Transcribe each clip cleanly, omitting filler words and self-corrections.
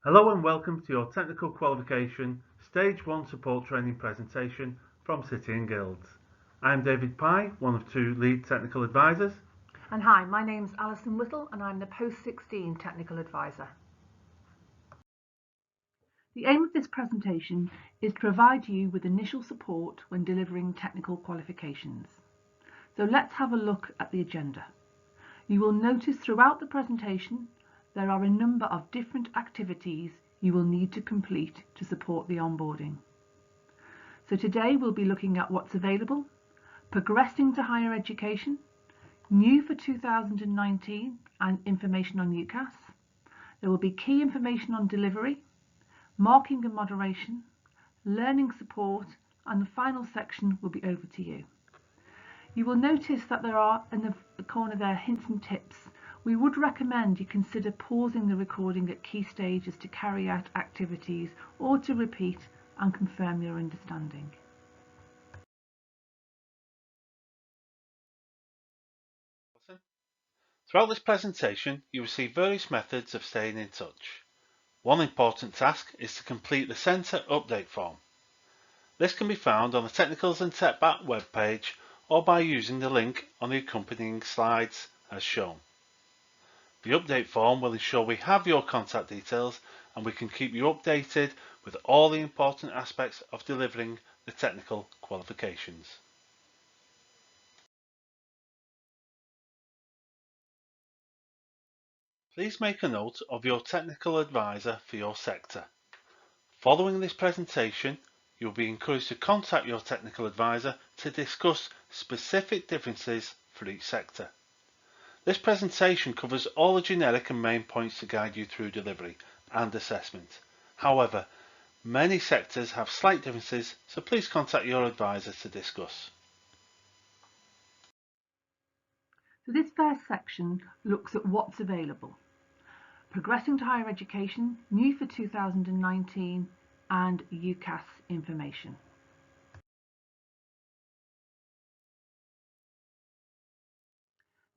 Hello and welcome to your Technical Qualification Stage 1 Support Training presentation from City and Guilds. I'm David Pye, one of two lead technical advisors. And hi, my name's Alison Whittle and I'm the Post-16 Technical Advisor. The aim of this presentation is to provide you with initial support when delivering technical qualifications. So let's have a look at the agenda. You will notice throughout the presentation there are a number of different activities you will need to complete to support the onboarding. So today we'll be looking at what's available, progressing to higher education, new for 2019 and information on UCAS. There will be key information on delivery, marking and moderation, learning support, and the final section will be over to you. You will notice that there are in the corner there hints and tips. We would recommend you consider pausing the recording at key stages to carry out activities or to repeat and confirm your understanding. Throughout this presentation, you will see various methods of staying in touch. One important task is to complete the Centre update form. This can be found on the Technicals and TechBat webpage or by using the link on the accompanying slides as shown. The update form will ensure we have your contact details and we can keep you updated with all the important aspects of delivering the technical qualifications. Please make a note of your technical advisor for your sector. Following this presentation, you will be encouraged to contact your technical advisor to discuss specific differences for each sector. This presentation covers all the generic and main points to guide you through delivery and assessment. However, many sectors have slight differences, so please contact your advisor to discuss. So this first section looks at what's available. Progressing to higher education, new for 2019 and UCAS information.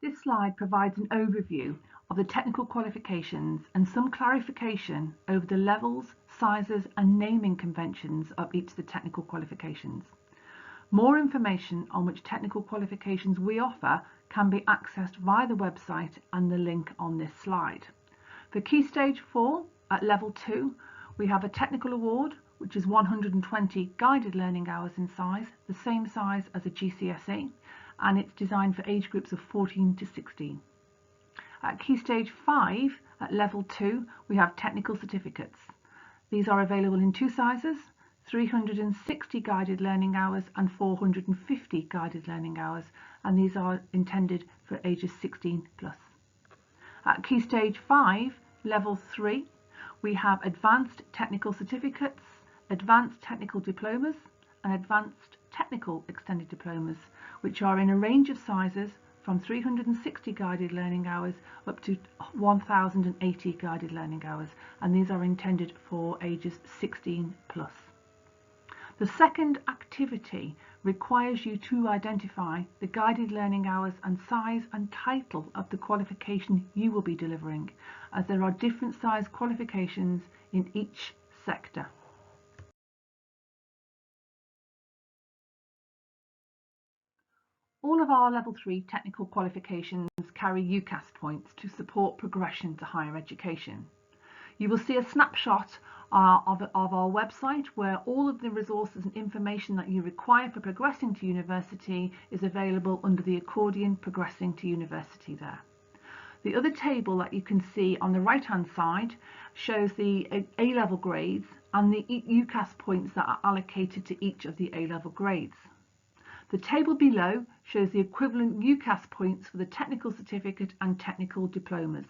This slide provides an overview of the technical qualifications and some clarification over the levels, sizes and naming conventions of each of the technical qualifications. More information on which technical qualifications we offer can be accessed via the website and the link on this slide. For Key Stage 4 at Level 2, we have a technical award which is 120 guided learning hours in size, the same size as a GCSE, and it's designed for age groups of 14 to 16. At Key Stage 5 at Level 2, we have technical certificates. These are available in two sizes, 360 guided learning hours and 450 guided learning hours, and these are intended for ages 16 plus. At Key Stage 5, Level 3, we have advanced technical certificates, advanced technical diplomas, and advanced technical extended diplomas, which are in a range of sizes from 360 guided learning hours up to 1080 guided learning hours, and these are intended for ages 16 plus. The second activity requires you to identify the guided learning hours and size and title of the qualification you will be delivering, as there are different size qualifications in each sector. All of our Level 3 technical qualifications carry UCAS points to support progression to higher education. You will see a snapshot of our website where all of the resources and information that you require for progressing to university is available under the accordion Progressing to University there. The other table that you can see on the right hand side shows the A-level grades and the UCAS points that are allocated to each of the A-level grades. The table below shows the equivalent UCAS points for the technical certificate and technical diplomas.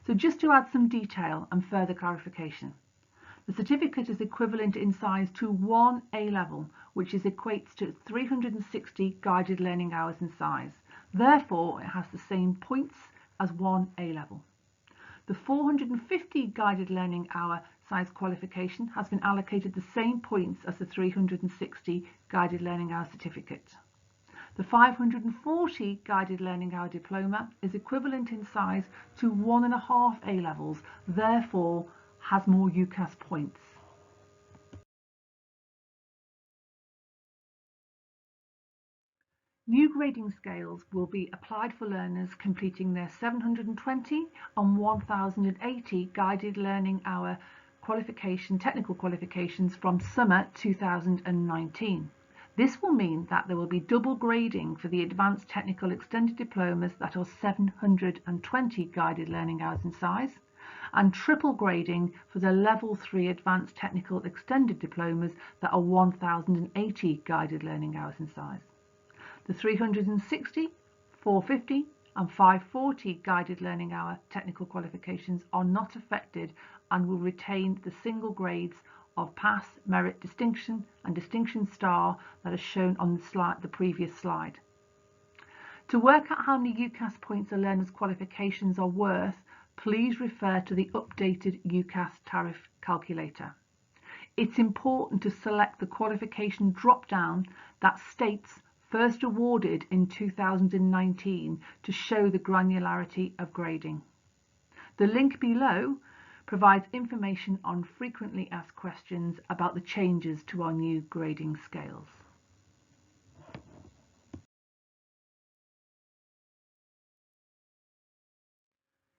So just to add some detail and further clarification, the certificate is equivalent in size to one A-level, which equates to 360 guided learning hours in size. Therefore, it has the same points as one A-level. The 450 guided learning hour size qualification has been allocated the same points as the 360 guided learning hour certificate. The 540 guided learning hour diploma is equivalent in size to 1.5 A-levels, therefore has more UCAS points. New grading scales will be applied for learners completing their 720 and 1080 guided learning hour technical qualifications from summer 2019. This will mean that there will be double grading for the advanced technical extended diplomas that are 720 guided learning hours in size, and triple grading for the level 3 advanced technical extended diplomas that are 1080 guided learning hours in size. The 360, 450 and 540 guided learning hour technical qualifications are not affected and will retain the single grades of pass, merit, distinction and distinction star that is shown on the previous slide. To work out how many UCAS points a learner's qualifications are worth, please refer to the updated UCAS tariff calculator. It's important to select the qualification drop-down that states first awarded in 2019 to show the granularity of grading. The link below provides information on frequently asked questions about the changes to our new grading scales.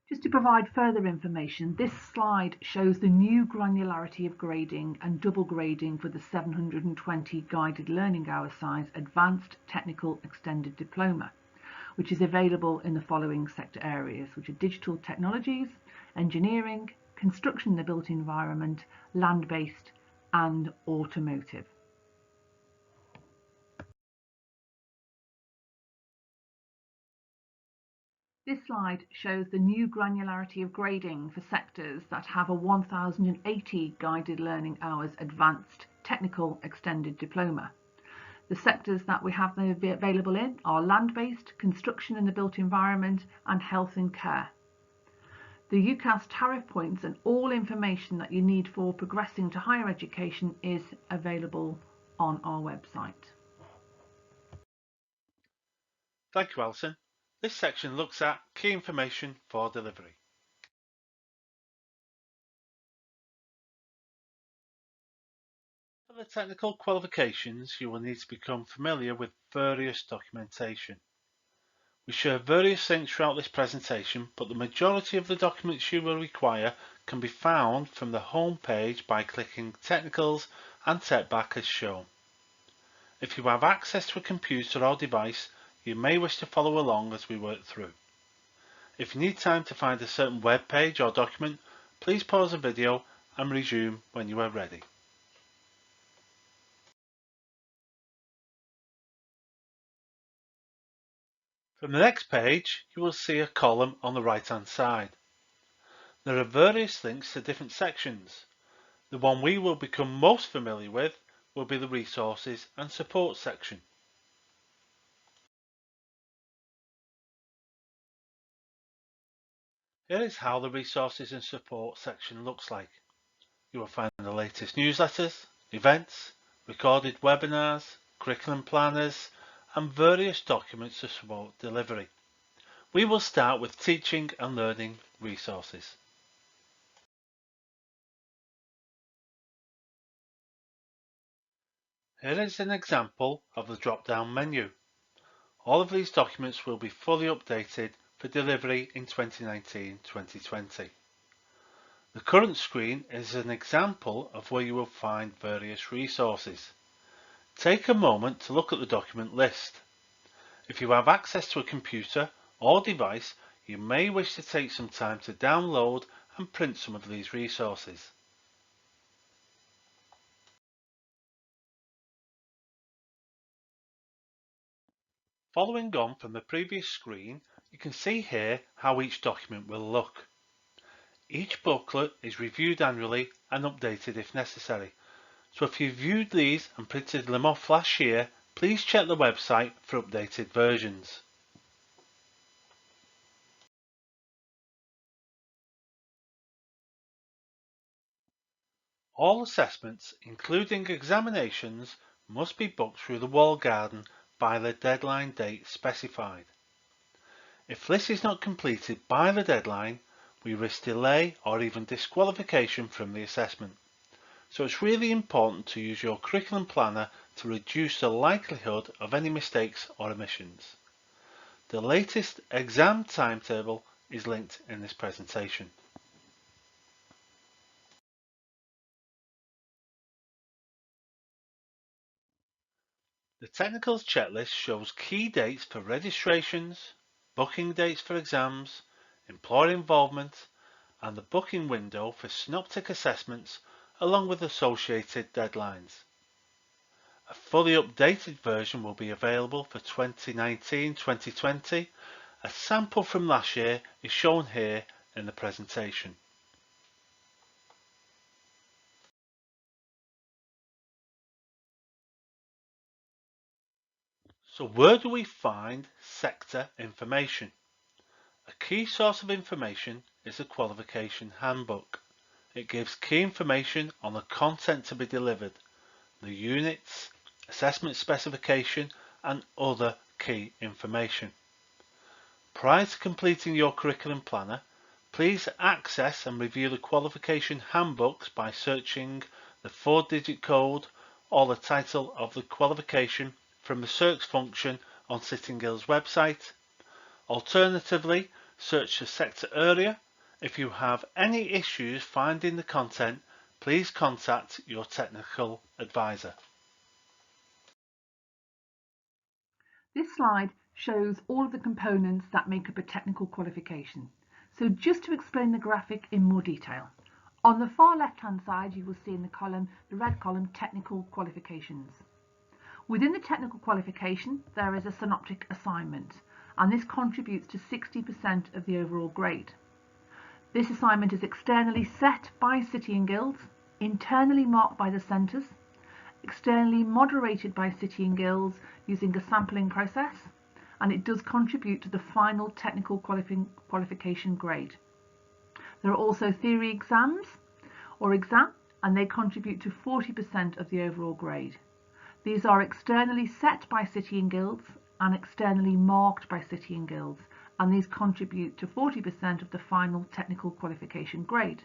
Just to provide further information, this slide shows the new granularity of grading and double grading for the 720 guided learning hour size advanced technical extended diploma, which is available in the following sector areas, which are digital technologies, engineering, construction in the built environment, land-based and automotive. This slide shows the new granularity of grading for sectors that have a 1080 guided learning hours advanced technical extended diploma. The sectors that we have available in are land-based, construction in the built environment and health and care. The UCAS tariff points and all information that you need for progressing to higher education is available on our website. Thank you, Alison. This section looks at key information for delivery. For the technical qualifications, you will need to become familiar with various documentation. We share various links throughout this presentation, but the majority of the documents you will require can be found from the home page by clicking Technicals and TechBack as shown. If you have access to a computer or device, you may wish to follow along as we work through. If you need time to find a certain web page or document, please pause the video and resume when you are ready. From the next page, you will see a column on the right hand side. There are various links to different sections. The one we will become most familiar with will be the Resources and Support section. Here is how the Resources and Support section looks like. You will find the latest newsletters, events, recorded webinars, curriculum planners, and various documents to support delivery. We will start with teaching and learning resources. Here is an example of the drop-down menu. All of these documents will be fully updated for delivery in 2019-2020. The current screen is an example of where you will find various resources. Take a moment to look at the document list. If you have access to a computer or device, you may wish to take some time to download and print some of these resources. Following on from the previous screen, you can see here how each document will look. Each booklet is reviewed annually and updated if necessary. So if you viewed these and printed them off last year, please check the website for updated versions. All assessments, including examinations, must be booked through the walled garden by the deadline date specified. If this is not completed by the deadline, we risk delay or even disqualification from the assessment. So it's really important to use your curriculum planner to reduce the likelihood of any mistakes or omissions. The latest exam timetable is linked in this presentation. The Technicals checklist shows key dates for registrations, booking dates for exams, employer involvement, and the booking window for synoptic assessments, along with associated deadlines. A fully updated version will be available for 2019-2020. A sample from last year is shown here in the presentation. So where do we find sector information? A key source of information is the Qualification Handbook. It gives key information on the content to be delivered, the units, assessment specification, and other key information. Prior to completing your curriculum planner, please access and review the Qualification Handbooks by searching the 4-digit code or the title of the qualification from the search function on Sitting Guild's website. Alternatively, search the sector area. If you have any issues finding the content, please contact your technical advisor. This slide shows all of the components that make up a technical qualification. So just to explain the graphic in more detail. On the far left-hand side, you will see in the red column, Technical Qualifications. Within the technical qualification, there is a synoptic assignment, and this contributes to 60% of the overall grade. This assignment is externally set by City and Guilds, internally marked by the centres, externally moderated by City and Guilds using a sampling process, and it does contribute to the final technical qualification grade. There are also theory exams and they contribute to 40% of the overall grade. These are externally set by City and Guilds and externally marked by City and Guilds, and these contribute to 40% of the final technical qualification grade.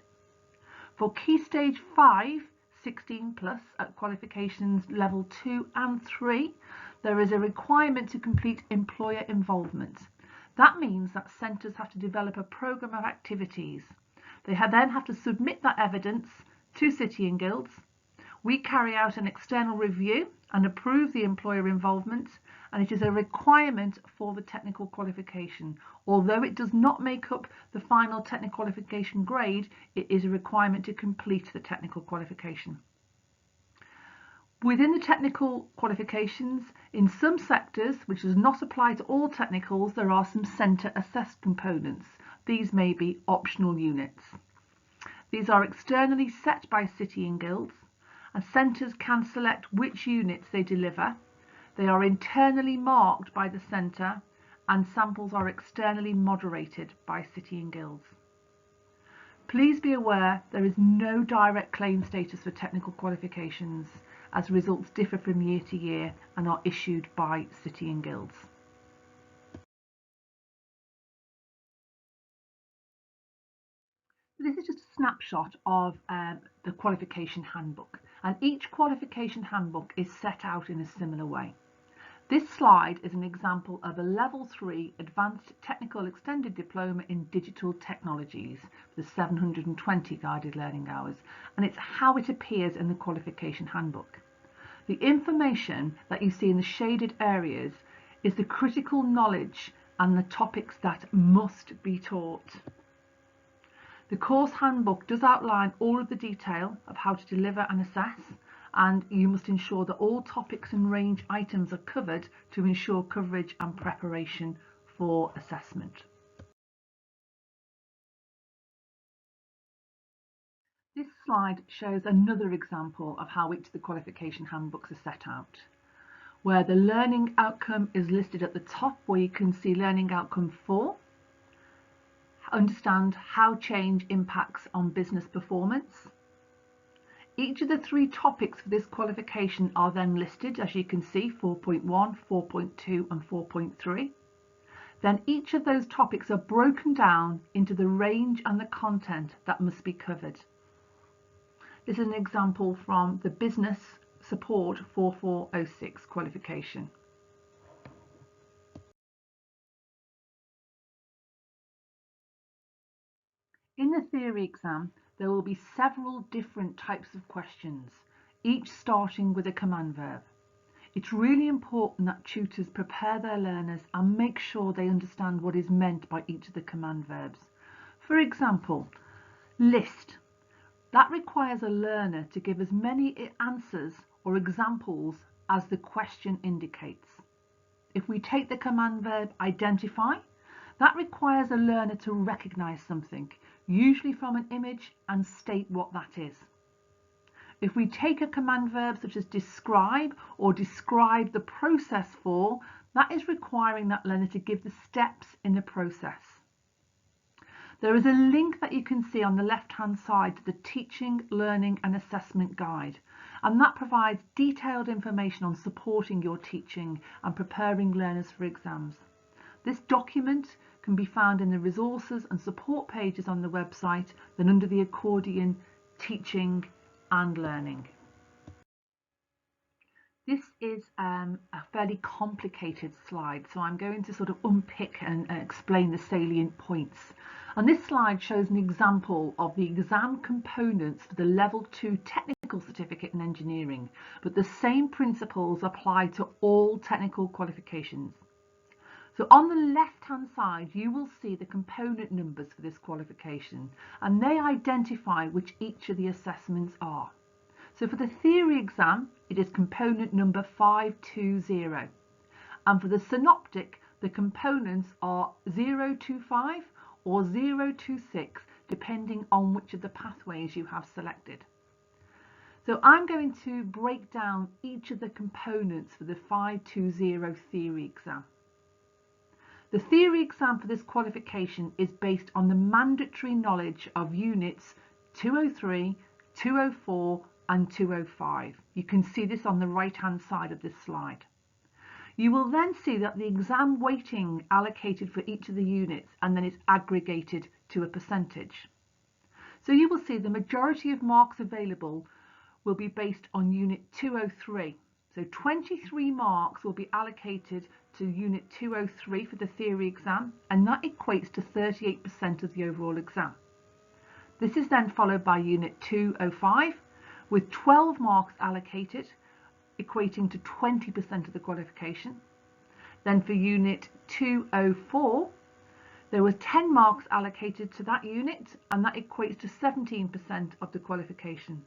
For Key Stage 5, 16 plus at qualifications level 2 and 3, there is a requirement to complete employer involvement. That means that centres have to develop a programme of activities. They then have to submit that evidence to City and Guilds. We carry out an external review and approve the employer involvement, and it is a requirement for the technical qualification. Although it does not make up the final technical qualification grade, it is a requirement to complete the technical qualification. Within the technical qualifications, in some sectors, which does not apply to all technicals, there are some centre assessed components. These may be optional units. These are externally set by City and Guilds, and centres can select which units they deliver. They are internally marked by the centre, and samples are externally moderated by City and Guilds. Please be aware there is no direct claim status for technical qualifications, as results differ from year to year and are issued by City and Guilds. This is just a snapshot of the qualification handbook, and each qualification handbook is set out in a similar way. This slide is an example of a Level 3 Advanced Technical Extended Diploma in Digital Technologies, the 720 guided learning hours, and it's how it appears in the qualification handbook. The information that you see in the shaded areas is the critical knowledge and the topics that must be taught. The course handbook does outline all of the detail of how to deliver and assess, and you must ensure that all topics and range items are covered to ensure coverage and preparation for assessment. This slide shows another example of how each of the qualification handbooks are set out, where the learning outcome is listed at the top, where you can see learning outcome 4. Understand how change impacts on business performance. Each of the 3 topics for this qualification are then listed, as you can see, 4.1, 4.2 and 4.3. Then each of those topics are broken down into the range and the content that must be covered. This is an example from the Business Support 4406 qualification. In the theory exam, there will be several different types of questions, each starting with a command verb. It's really important that tutors prepare their learners and make sure they understand what is meant by each of the command verbs. For example, list. That requires a learner to give as many answers or examples as the question indicates. If we take the command verb identify, that requires a learner to recognize something, usually from an image, and state what that is. If we take a command verb such as describe or describe the process for, that is requiring that learner to give the steps in the process. There is a link that you can see on the left-hand side to the Teaching, Learning and Assessment Guide, and that provides detailed information on supporting your teaching and preparing learners for exams. This document can be found in the resources and support pages on the website, then under the accordion Teaching and Learning. This is a fairly complicated slide, so I'm going to sort of unpick and explain the salient points. And this slide shows an example of the exam components for the Level 2 Technical Certificate in Engineering, but the same principles apply to all technical qualifications. So on the left-hand side, you will see the component numbers for this qualification, and they identify which each of the assessments are. So for the theory exam, it is component number 520. And for the synoptic, the components are 025 or 026, depending on which of the pathways you have selected. So I'm going to break down each of the components for the 520 theory exam. The theory exam for this qualification is based on the mandatory knowledge of units 203, 204 and 205. You can see this on the right hand side of this slide. You will then see that the exam weighting allocated for each of the units, and then it's aggregated to a percentage. So you will see the majority of marks available will be based on unit 203. So 23 marks will be allocated to unit 203 for the theory exam, and that equates to 38% of the overall exam. This is then followed by unit 205 with 12 marks allocated, equating to 20% of the qualification. Then for unit 204, there were 10 marks allocated to that unit, and that equates to 17% of the qualification.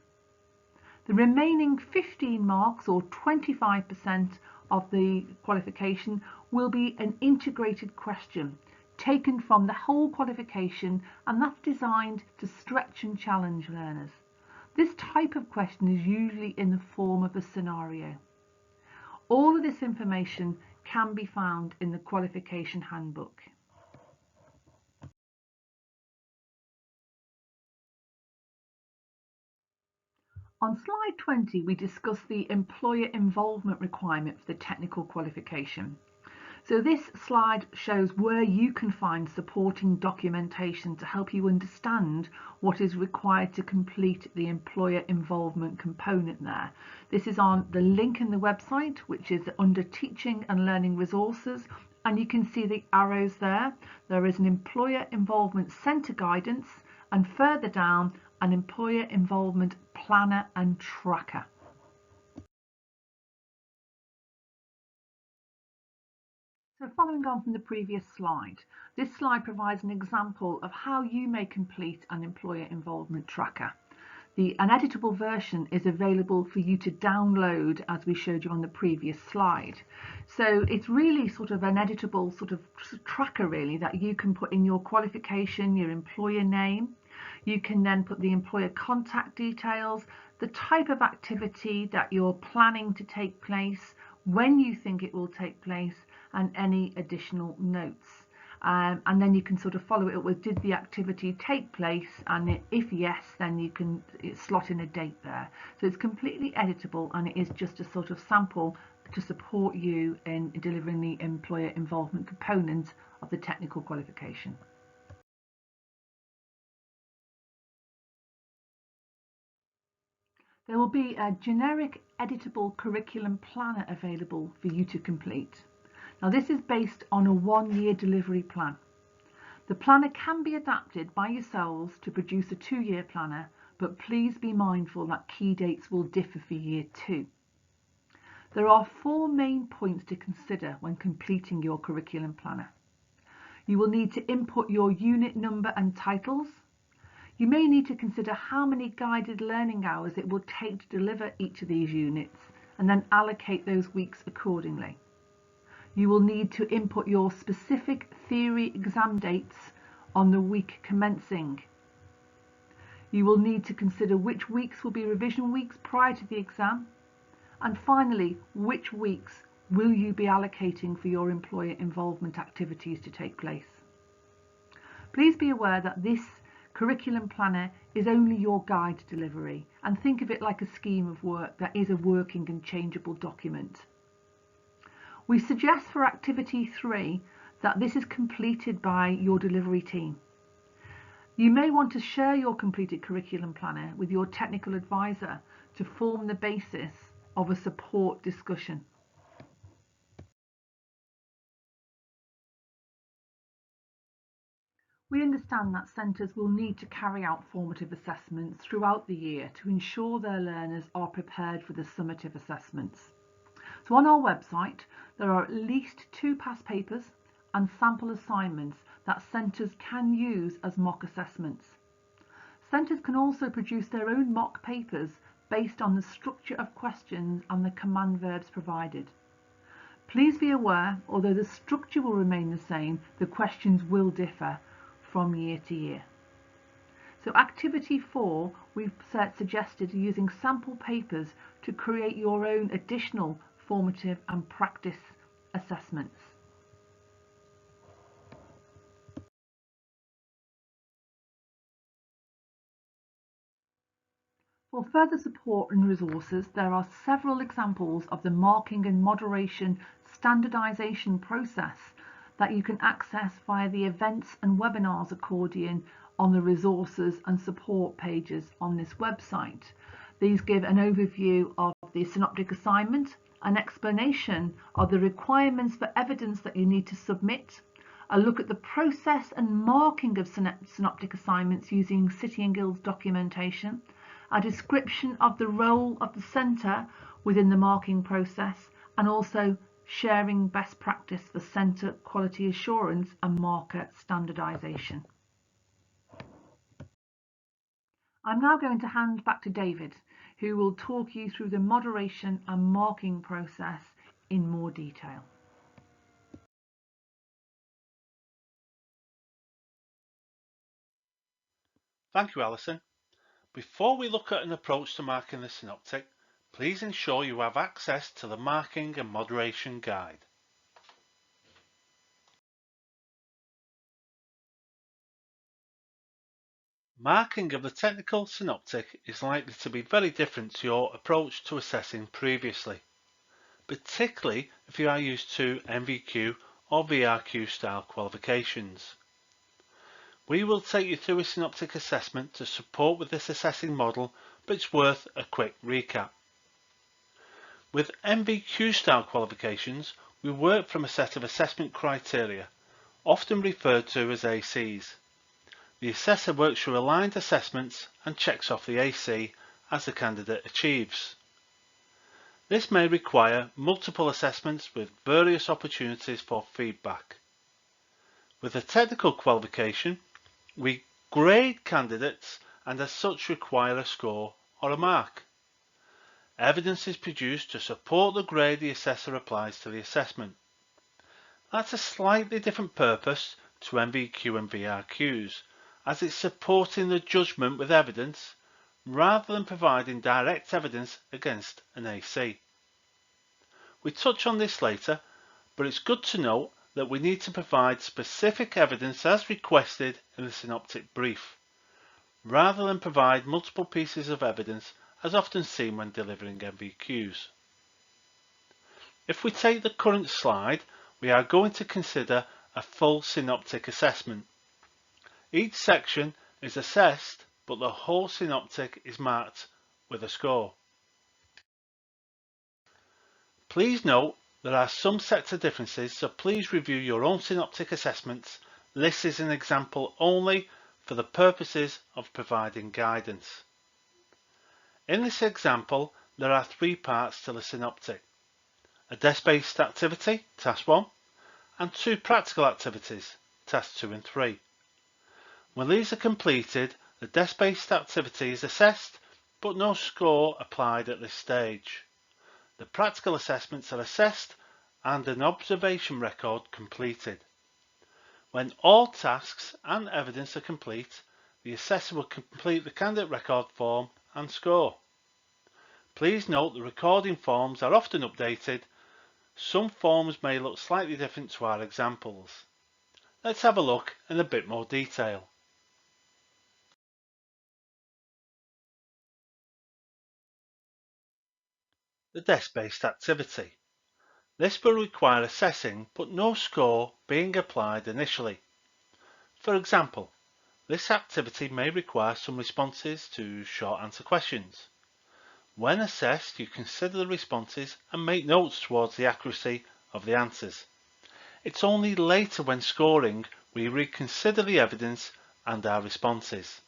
The remaining 15 marks, or 25% of the qualification, will be an integrated question taken from the whole qualification, and that's designed to stretch and challenge learners. This type of question is usually in the form of a scenario. All of this information can be found in the qualification handbook. On slide 20, we discuss the employer involvement requirement for the technical qualification. So this slide shows where you can find supporting documentation to help you understand what is required to complete the employer involvement component there. This is on the link in the website, which is under Teaching and Learning Resources, and you can see the arrows there. There is an Employer Involvement Centre guidance, and further down, an Employer Involvement Planner and Tracker. So following on from the previous slide, this slide provides an example of how you may complete an employer involvement tracker. An editable version is available for you to download, as we showed you on the previous slide. So it's really sort of an editable sort of tracker really that you can put in your qualification, your employer name. You can then put the employer contact details, the type of activity that you're planning to take place, when you think it will take place, and any additional notes. And then you can sort of follow it up with, did the activity take place, and if yes, then you can slot in a date there. So it's completely editable, and it is just a sort of sample to support you in delivering the employer involvement component of the technical qualification. There will be a generic editable curriculum planner available for you to complete. Now this is based on a 1-year delivery plan. The planner can be adapted by yourselves to produce a 2-year planner, but please be mindful that key dates will differ for year 2. There are 4 main points to consider when completing your curriculum planner. You will need to input your unit number and titles. You may need to consider how many guided learning hours it will take to deliver each of these units and then allocate those weeks accordingly. You will need to input your specific theory exam dates on the week commencing. You will need to consider which weeks will be revision weeks prior to the exam. And finally, which weeks will you be allocating for your employer involvement activities to take place? Please be aware that this curriculum planner is only your guide to delivery, and think of it like a scheme of work that is a working and changeable document. We suggest for activity 3 that this is completed by your delivery team. You may want to share your completed curriculum planner with your technical advisor to form the basis of a support discussion. We understand that centres will need to carry out formative assessments throughout the year to ensure their learners are prepared for the summative assessments. So on our website, there are at least 2 past papers and sample assignments that centres can use as mock assessments. Centres can also produce their own mock papers based on the structure of questions and the command verbs provided. Please be aware, although the structure will remain the same, the questions will differ from year to year. So activity 4, we've suggested using sample papers to create your own additional formative and practice assessments. For further support and resources, there are several examples of the marking and moderation standardisation process that you can access via the events and webinars accordion on the resources and support pages on this website. These give an overview of the synoptic assignment, an explanation of the requirements for evidence that you need to submit, a look at the process and marking of synoptic assignments using City and Guilds documentation, a description of the role of the centre within the marking process, and also sharing best practice for centre quality assurance and marker standardisation. I'm now going to hand back to David, who will talk you through the moderation and marking process in more detail. Thank you, Alison. Before we look at an approach to marking the synoptic, please ensure you have access to the Marking and Moderation Guide. Marking of the technical synoptic is likely to be very different to your approach to assessing previously, particularly if you are used to MVQ or VRQ style qualifications. We will take you through a synoptic assessment to support with this assessing model, but it's worth a quick recap. With MVQ style qualifications, we work from a set of assessment criteria, often referred to as ACs. The assessor works through aligned assessments and checks off the AC as the candidate achieves. This may require multiple assessments with various opportunities for feedback. With a technical qualification, we grade candidates and as such require a score or a mark. Evidence is produced to support the grade the assessor applies to the assessment. That's a slightly different purpose to MVQ and VRQs, as it's supporting the judgment with evidence rather than providing direct evidence against an AC. We touch on this later, but it's good to note that we need to provide specific evidence as requested in the synoptic brief, rather than provide multiple pieces of evidence as often seen when delivering MVQs. If we take the current slide, we are going to consider a full synoptic assessment. Each section is assessed, but the whole synoptic is marked with a score. Please note there are some sector differences, so please review your own synoptic assessments. This is an example only for the purposes of providing guidance. In this example, there are 3 parts to the synoptic: a desk-based activity, task 1, and 2 practical activities, tasks 2 and 3. When these are completed, the desk-based activity is assessed, but no score applied at this stage. The practical assessments are assessed and an observation record completed. When all tasks and evidence are complete, the assessor will complete the candidate record form and score. Please note the recording forms are often updated. Some forms may look slightly different to our examples. Let's have a look in a bit more detail. The desk-based activity. This will require assessing but no score being applied initially. For example, this activity may require some responses to short answer questions. When assessed, you consider the responses and make notes towards the accuracy of the answers. It's only later when scoring we reconsider the evidence and our responses.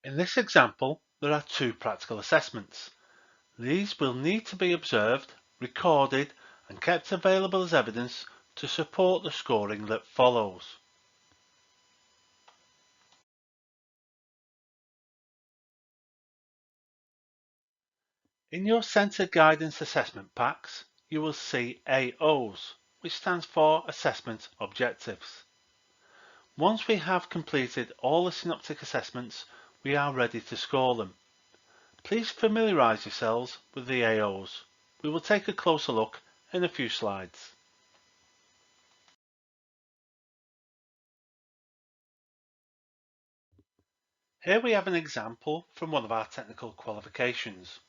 In this example, there are 2 practical assessments. These will need to be observed, recorded, and kept available as evidence to support the scoring that follows. In your Centre Guidance Assessment Packs, you will see AOs, which stands for Assessment Objectives. Once we have completed all the synoptic assessments, we are ready to score them. Please familiarise yourselves with the AOs. We will take a closer look in a few slides. Here we have an example from one of our technical qualifications.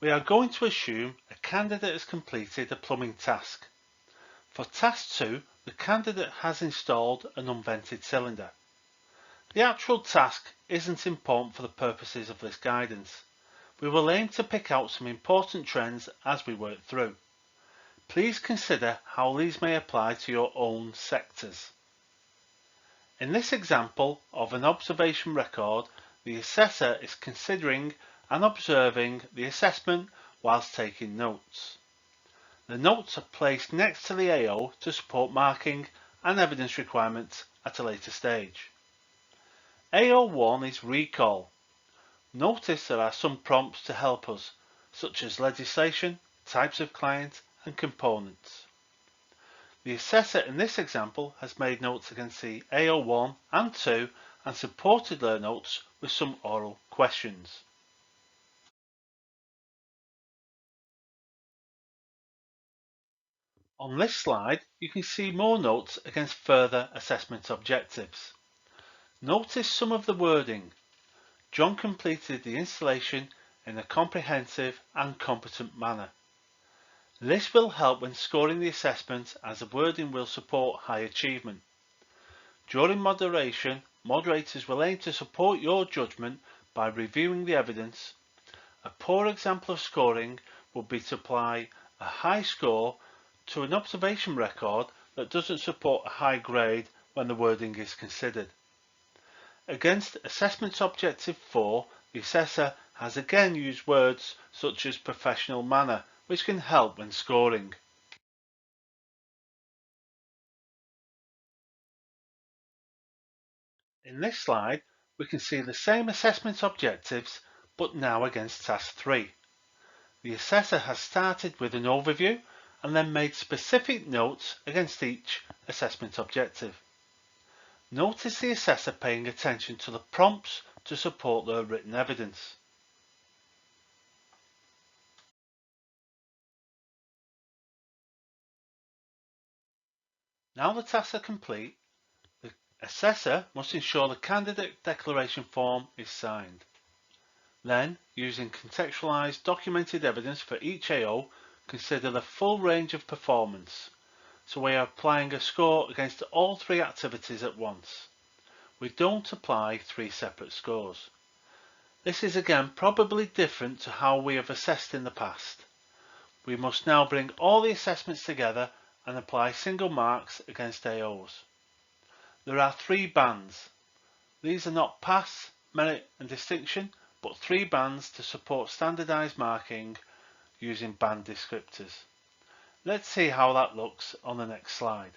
We are going to assume a candidate has completed a plumbing task. For task 2, the candidate has installed an unvented cylinder. The actual task isn't important for the purposes of this guidance. We will aim to pick out some important trends as we work through. Please consider how these may apply to your own sectors. In this example of an observation record, the assessor is considering and observing the assessment whilst taking notes. The notes are placed next to the AO to support marking and evidence requirements at a later stage. AO1 is recall. Notice there are some prompts to help us, such as legislation, types of client, and components. The assessor in this example has made notes against the AO1 and 2 and supported their notes with some oral questions. On this slide, you can see more notes against further assessment objectives. Notice some of the wording. John completed the installation in a comprehensive and competent manner. This will help when scoring the assessment as the wording will support high achievement. During moderation, moderators will aim to support your judgment by reviewing the evidence. A poor example of scoring would be to apply a high score to an observation record that doesn't support a high grade when the wording is considered. Against Assessment Objective 4, the assessor has again used words such as professional manner, which can help when scoring. In this slide, we can see the same assessment objectives, but now against Task 3. The assessor has started with an overview and then made specific notes against each assessment objective. Notice the assessor paying attention to the prompts to support their written evidence. Now the tasks are complete, the assessor must ensure the candidate declaration form is signed. Then, using contextualized documented evidence for each AO, consider the full range of performance. So we are applying a score against all three activities at once. We don't apply three separate scores. This is again probably different to how we have assessed in the past. We must now bring all the assessments together and apply single marks against AOs. There are three bands. These are not pass, merit and distinction, but three bands to support standardised marking using band descriptors. Let's see how that looks on the next slide.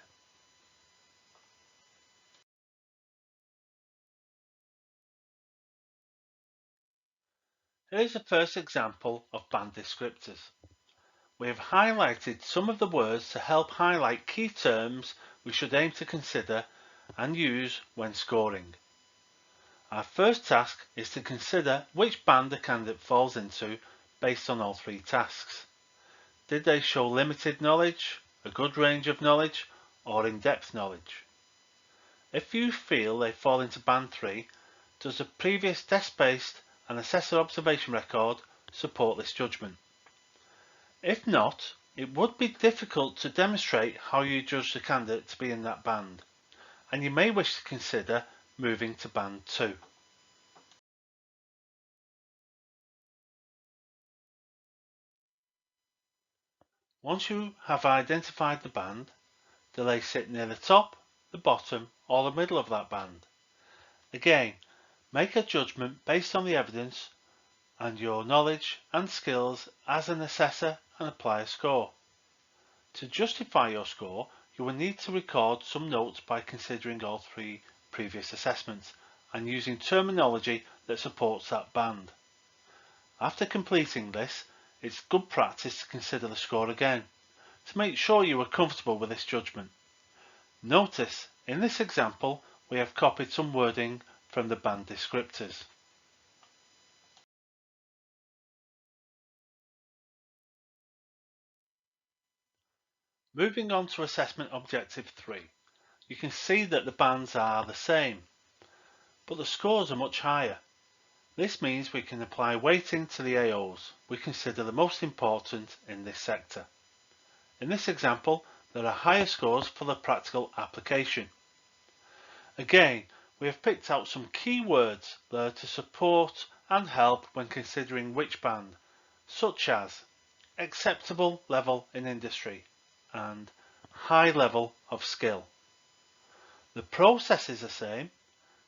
Here's the first example of band descriptors. We have highlighted some of the words to help highlight key terms we should aim to consider and use when scoring. Our first task is to consider which band a candidate falls into based on all three tasks. Did they show limited knowledge, a good range of knowledge, or in-depth knowledge? If you feel they fall into band 3, does the previous desk-based and assessor observation record support this judgment? If not, it would be difficult to demonstrate how you judge the candidate to be in that band, and you may wish to consider moving to band 2. Once you have identified the band, do they sit near the top, the bottom, or the middle of that band? Again, make a judgment based on the evidence and your knowledge and skills as an assessor and apply a score. To justify your score, you will need to record some notes by considering all three previous assessments and using terminology that supports that band. After completing this, it's good practice to consider the score again to make sure you are comfortable with this judgment. Notice, in this example, we have copied some wording from the band descriptors. Moving on to assessment objective 3, you can see that the bands are the same, but the scores are much higher. This means we can apply weighting to the AOs we consider the most important in this sector. In this example, there are higher scores for the practical application. Again, we have picked out some key words there to support and help when considering which band, such as acceptable level in industry and high level of skill. The process is the same.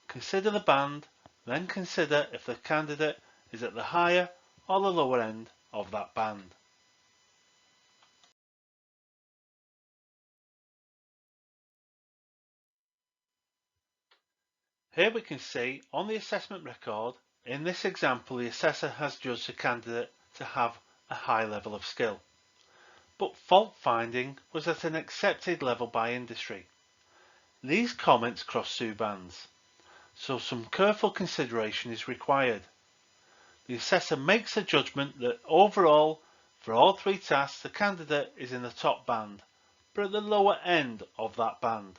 Consider the band, then consider if the candidate is at the higher or the lower end of that band. Here we can see on the assessment record, in this example the assessor has judged the candidate to have a high level of skill, but fault finding was at an accepted level by industry. These comments cross two bands, so some careful consideration is required. The assessor makes a judgment that overall, for all three tasks, the candidate is in the top band, but at the lower end of that band,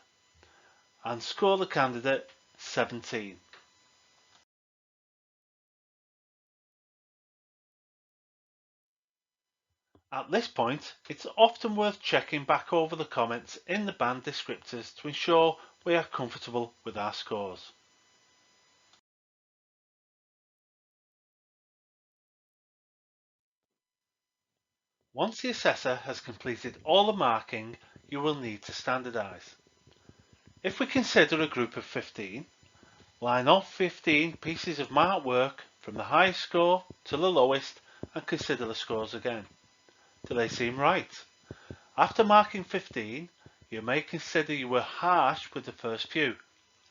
and score the candidate 17. At this point, it's often worth checking back over the comments in the band descriptors to ensure we are comfortable with our scores. Once the assessor has completed all the marking, you will need to standardise. If we consider a group of 15, line off 15 pieces of marked work from the highest score to the lowest and consider the scores again. Do they seem right? After marking 15, you may consider you were harsh with the first few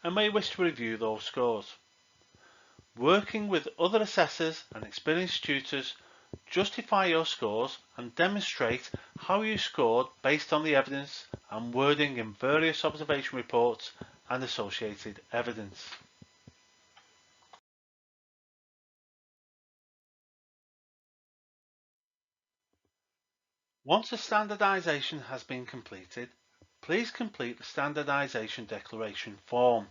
and may wish to review those scores. Working with other assessors and experienced tutors, justify your scores and demonstrate how you scored based on the evidence and wording in various observation reports and associated evidence. Once a standardisation has been completed, please complete the standardisation declaration form.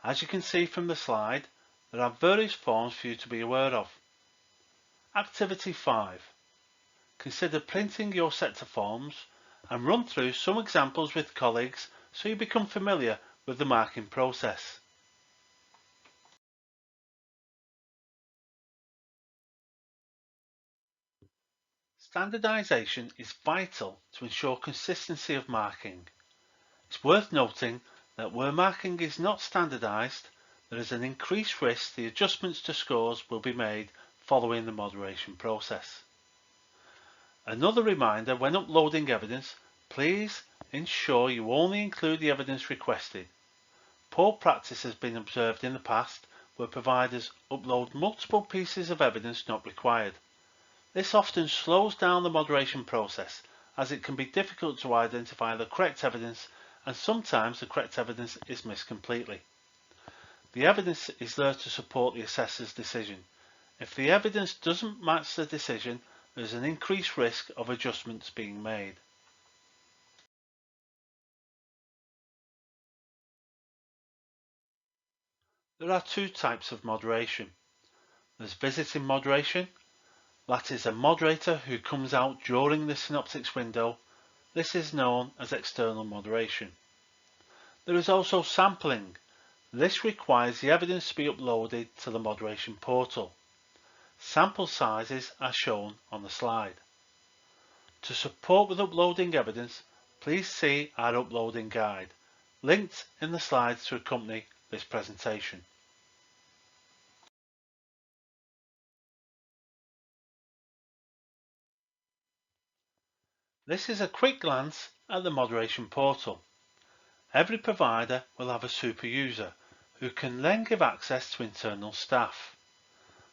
As you can see from the slide, There are various forms for you to be aware of. Activity 5. Consider printing your sector forms and run through some examples with colleagues so you become familiar with the marking process. Standardisation is vital to ensure consistency of marking. It's worth noting that where marking is not standardised, there is an increased risk the adjustments to scores will be made following the moderation process. Another reminder, when uploading evidence, please ensure you only include the evidence requested. Poor practice has been observed in the past where providers upload multiple pieces of evidence not required. This often slows down the moderation process as it can be difficult to identify the correct evidence, and sometimes the correct evidence is missed completely. The evidence is there to support the assessor's decision. If the evidence doesn't match the decision, there is an increased risk of adjustments being made. There are two types of moderation. There's visiting moderation. That is a moderator who comes out during the synoptics window. This is known as external moderation. There is also sampling. This requires the evidence to be uploaded to the moderation portal. Sample sizes are shown on the slide. To support with uploading evidence, please see our uploading guide, linked in the slides to accompany this presentation. This is a quick glance at the moderation portal. Every provider will have a super user who can then give access to internal staff.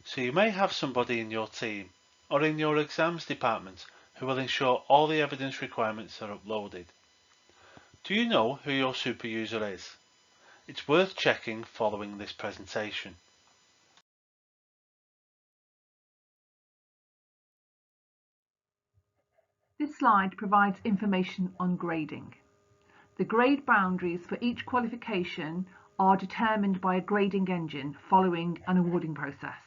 So you may have somebody in your team or in your exams department who will ensure all the evidence requirements are uploaded. Do you know who your super user is? It's worth checking following this presentation. This slide provides information on grading. The grade boundaries for each qualification are determined by a grading engine following an awarding process.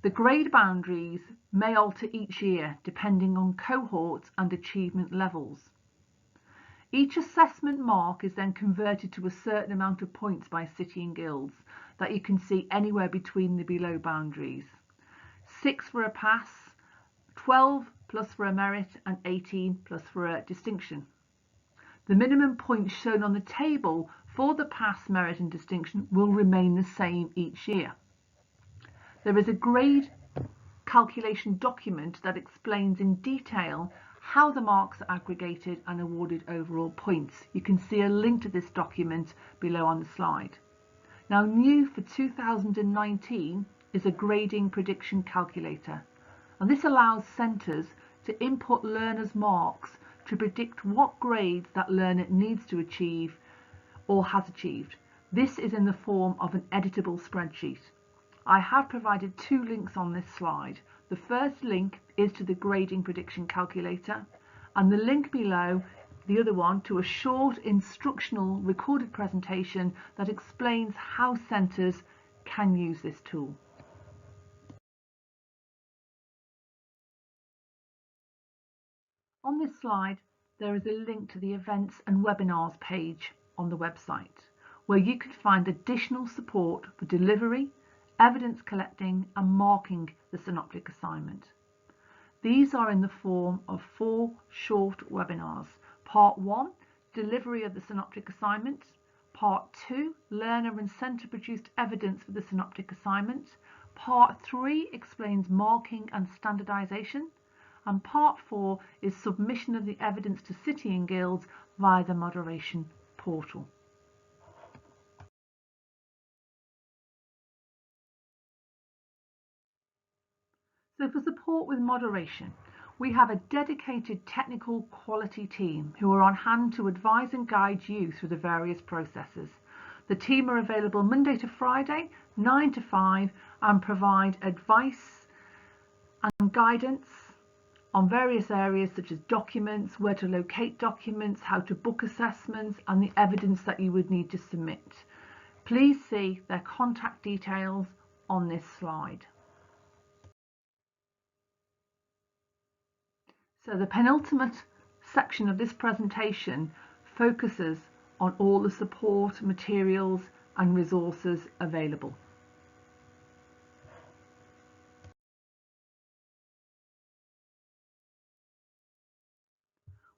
The grade boundaries may alter each year depending on cohorts and achievement levels. Each assessment mark is then converted to a certain amount of points by city and guilds that you can see anywhere between the below boundaries. 6 for a pass, 12 plus for a merit, and 18 plus for a distinction. The minimum points shown on the table for the pass, merit and distinction will remain the same each year. There is a grade calculation document that explains in detail how the marks are aggregated and awarded overall points. You can see a link to this document below on the slide. Now, new for 2019 is a grading prediction calculator, and this allows centres to input learners' marks to predict what grades that learner needs to achieve or has achieved. This is in the form of an editable spreadsheet. I have provided two links on this slide. The first link is to the grading prediction calculator, and the link below, the other one, to a short instructional recorded presentation that explains how centres can use this tool. On this slide, there is a link to the events and webinars page on the website, where you can find additional support for delivery, evidence collecting and marking the synoptic assignment. These are in the form of 4 short webinars. Part 1, delivery of the synoptic assignment. Part 2, learner and centre produced evidence for the synoptic assignment. Part 3 explains marking and standardisation. And Part 4 is submission of the evidence to city and guilds via the moderation portal. So for support with moderation, we have a dedicated technical quality team who are on hand to advise and guide you through the various processes. The team are available Monday to Friday, 9 to 5, and provide advice and guidance on various areas such as documents, where to locate documents, how to book assessments, and the evidence that you would need to submit. Please see their contact details on this slide. So the penultimate section of this presentation focuses on all the support, materials and resources available.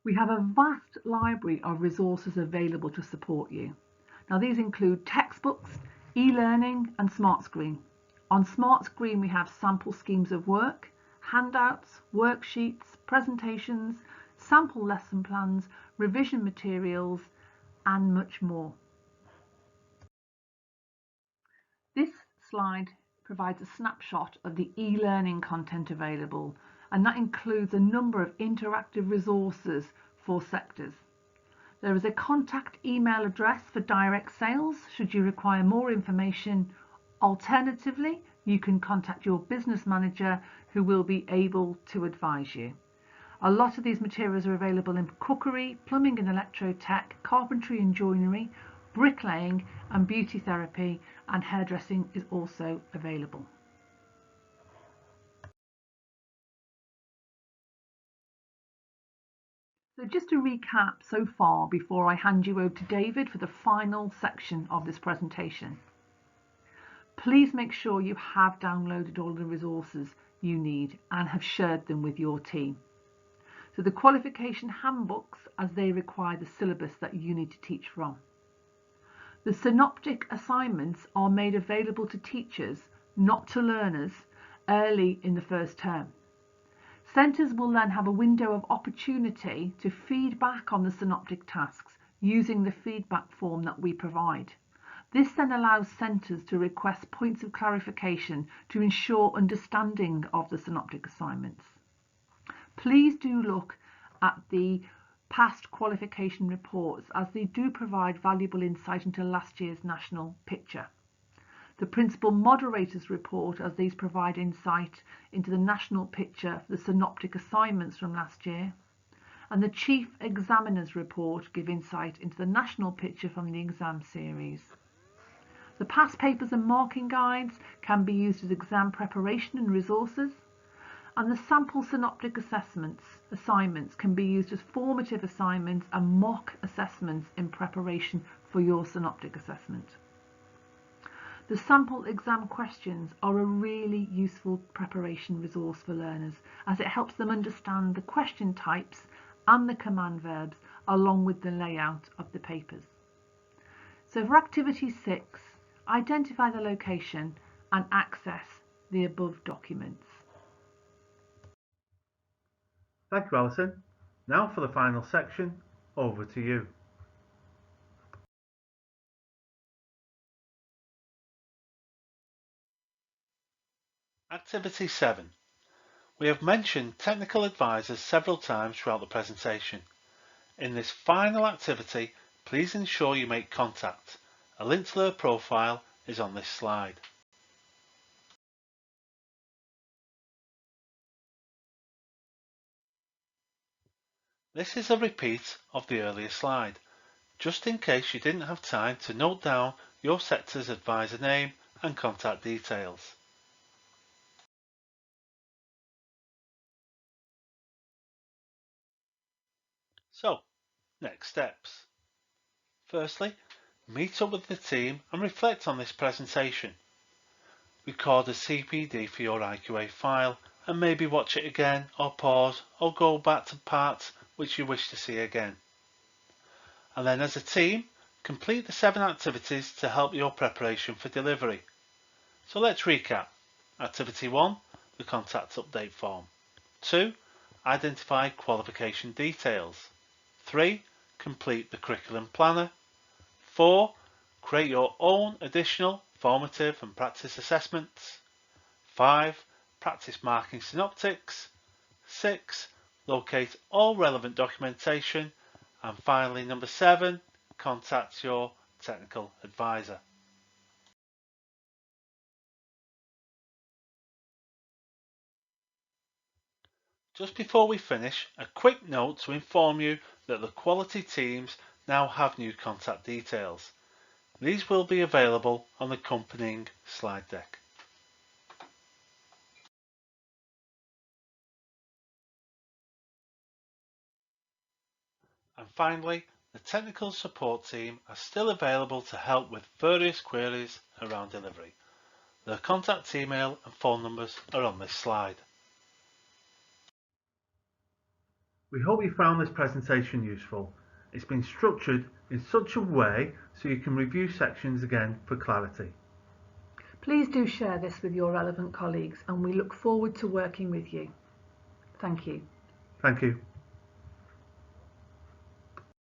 We have a vast library of resources available to support you. Now these include textbooks, e-learning and SmartScreen. On SmartScreen we have sample schemes of work, handouts, worksheets, presentations, sample lesson plans, revision materials and much more. This slide provides a snapshot of the e-learning content available, and that includes a number of interactive resources for sectors. There is a contact email address for direct sales should you require more information. Alternatively, you can contact your business manager who will be able to advise you. A lot of these materials are available in cookery, plumbing and electrotech, carpentry and joinery, bricklaying and beauty therapy, and hairdressing is also available. So just to recap so far before I hand you over to David for the final section of this presentation. Please make sure you have downloaded all the resources you need and have shared them with your team. So the qualification handbooks, as they require the syllabus that you need to teach from. The synoptic assignments are made available to teachers, not to learners, early in the first term. Centres will then have a window of opportunity to feed back on the synoptic tasks using the feedback form that we provide. This then allows centres to request points of clarification to ensure understanding of the synoptic assignments. Please do look at the past qualification reports, as they do provide valuable insight into last year's national picture. The Principal Moderators report, as these provide insight into the national picture for the synoptic assignments from last year, and the Chief Examiner's report give insight into the national picture from the exam series. The past papers and marking guides can be used as exam preparation and resources, and the sample synoptic assignments can be used as formative assignments and mock assessments in preparation for your synoptic assessment. The sample exam questions are a really useful preparation resource for learners, as it helps them understand the question types and the command verbs along with the layout of the papers. So for activity 6, identify the location and access the above documents. Thank you, Alison. Now for the final section, over to you. Activity 7. We have mentioned technical advisors several times throughout the presentation. In this final activity, please ensure you make contact. A link to their profile is on this slide. This is a repeat of the earlier slide, just in case you didn't have time to note down your sector's advisor name and contact details. So, next steps. Firstly, meet up with the team and reflect on this presentation. Record a CPD for your IQA file and maybe watch it again, or pause, or go back to parts which you wish to see again. And then as a team, complete the 7 activities to help your preparation for delivery. So let's recap. Activity 1, the contact update form. 2, identify qualification details. 3, complete the curriculum planner. 4, create your own additional formative and practice assessments. 5, practice marking synoptics. 6, locate all relevant documentation. And finally, number 7, contact your technical advisor. Just before we finish, a quick note to inform you that the quality teams now have new contact details. These will be available on the accompanying slide deck. Finally, the technical support team are still available to help with various queries around delivery. Their contact email and phone numbers are on this slide. We hope you found this presentation useful. It's been structured in such a way so you can review sections again for clarity. Please do share this with your relevant colleagues and we look forward to working with you. Thank you. Thank you.